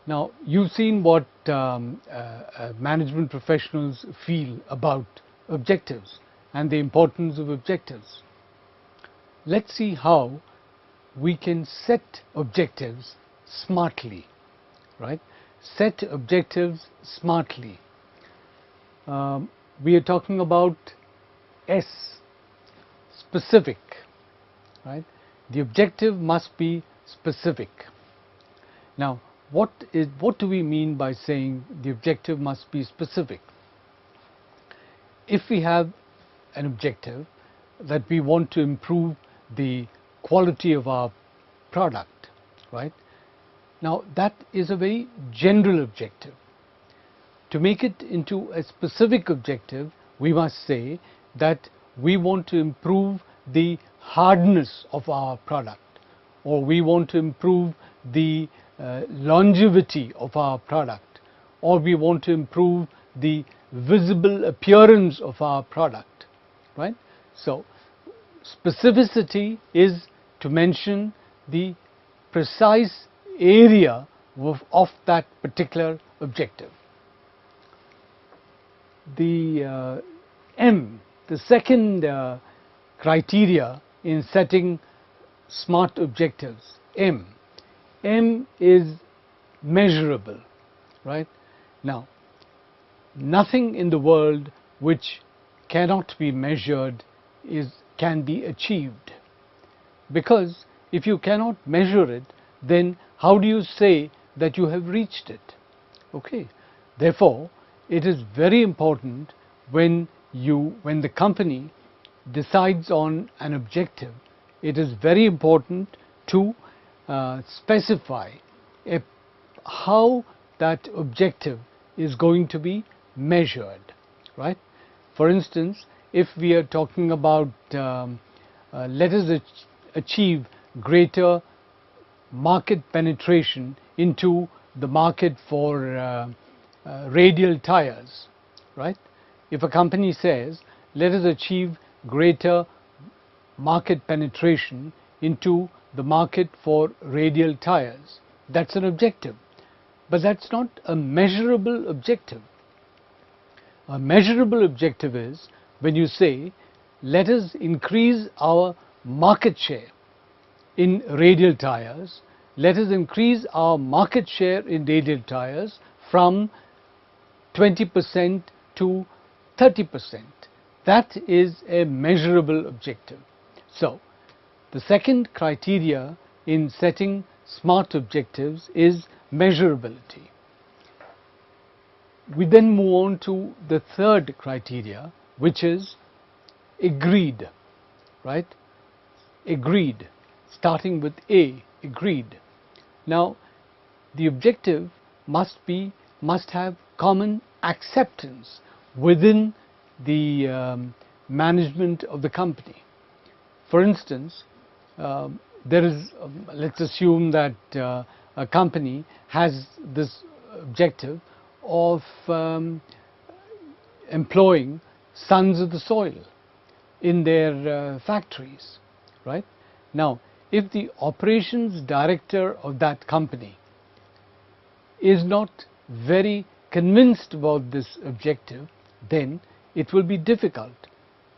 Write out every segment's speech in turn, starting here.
Now, you've seen what management professionals feel about objectives and the importance of objectives. Let's see how we can set objectives smartly, right? Set objectives smartly. We are talking about S, specific, right? The objective must be specific. Now, what do we mean by saying the objective must be specific? If we have an objective that we want to improve the quality of our product, right? Now, that is a very general objective. To make it into a specific objective, we must say that we want to improve the hardness of our product, or we want to improve the longevity of our product, or we want to improve the visible appearance of our product, right? So, specificity is to mention the precise area of that particular objective. The M, the second criteria in setting smart objectives, M is measurable, right? Now, nothing in the world which cannot be measured can be achieved, because if you cannot measure it, then how do you say that you have reached it? Okay, therefore it is very important when the company decides on an objective, it is very important to specify how that objective is going to be measured, right? For instance, if we are talking about let us achieve greater market penetration into the market for radial tires, right? If a company says, let us achieve greater market penetration into the market for radial tires, that's an objective, but that's not a measurable objective. A measurable objective is when you say, let us increase our market share in radial tires, let us increase our market share in radial tires from 20% to 30%. That is a measurable objective. So, the second criteria in setting smart objectives is measurability. We then move on to the third criteria, which is agreed, right? Agreed, starting with A, agreed. Now, the objective must have common acceptance within the management of the company. For instance, let's assume that a company has this objective of employing sons of the soil in their factories, right? Now, if the operations director of that company is not very convinced about this objective, then it will be difficult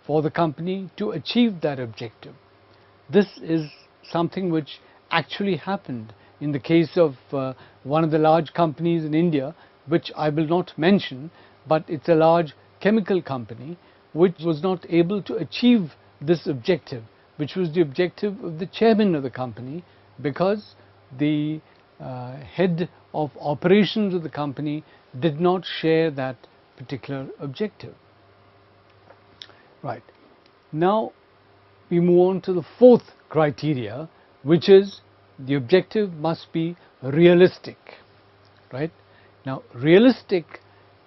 for the company to achieve that objective. This is something which actually happened in the case of one of the large companies in India, which I will not mention, but it's a large chemical company which was not able to achieve this objective, which was the objective of the chairman of the company, because the head of operations of the company did not share that particular objective. Right. Now we move on to the fourth criteria, which is the objective must be realistic, right? Now, realistic,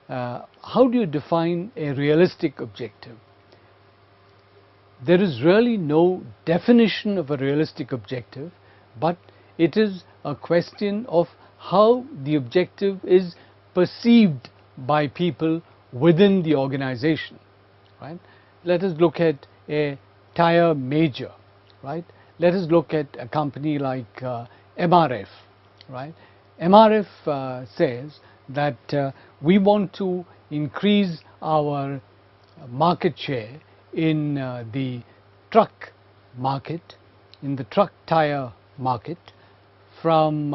how do you define a realistic objective? There is really no definition of a realistic objective, but it is a question of how the objective is perceived by people within the organization, right? Let us look at a tire major, right? Let us look at a company like MRF, right? MRF says that we want to increase our market share in the truck market, in the truck tire market, from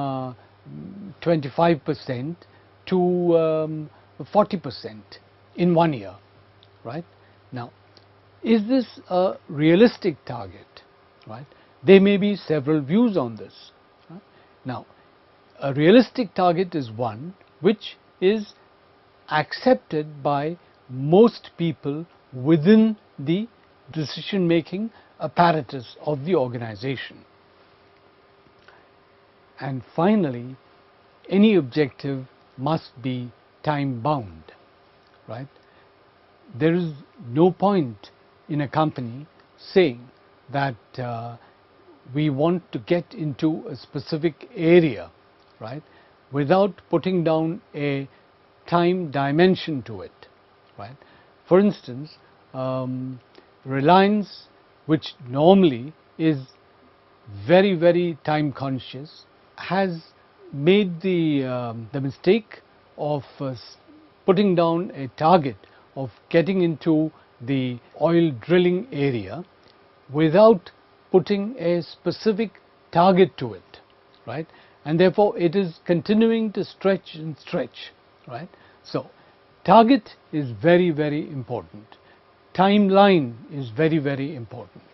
25% to 40% in 1 year, right? Now, is this a realistic target, right? There may be several views on this. Right? Now, a realistic target is one which is accepted by most people within the decision-making apparatus of the organization. And finally, any objective must be time-bound, right? There is no point in a company saying that we want to get into a specific area, right, without putting down a time dimension to it, right? For instance, Reliance, which normally is very, very time conscious, has made the mistake of putting down a target of getting into the oil drilling area without putting a specific target to it, right? And therefore it is continuing to stretch and stretch, right? So target is very, very important. Timeline is very, very important.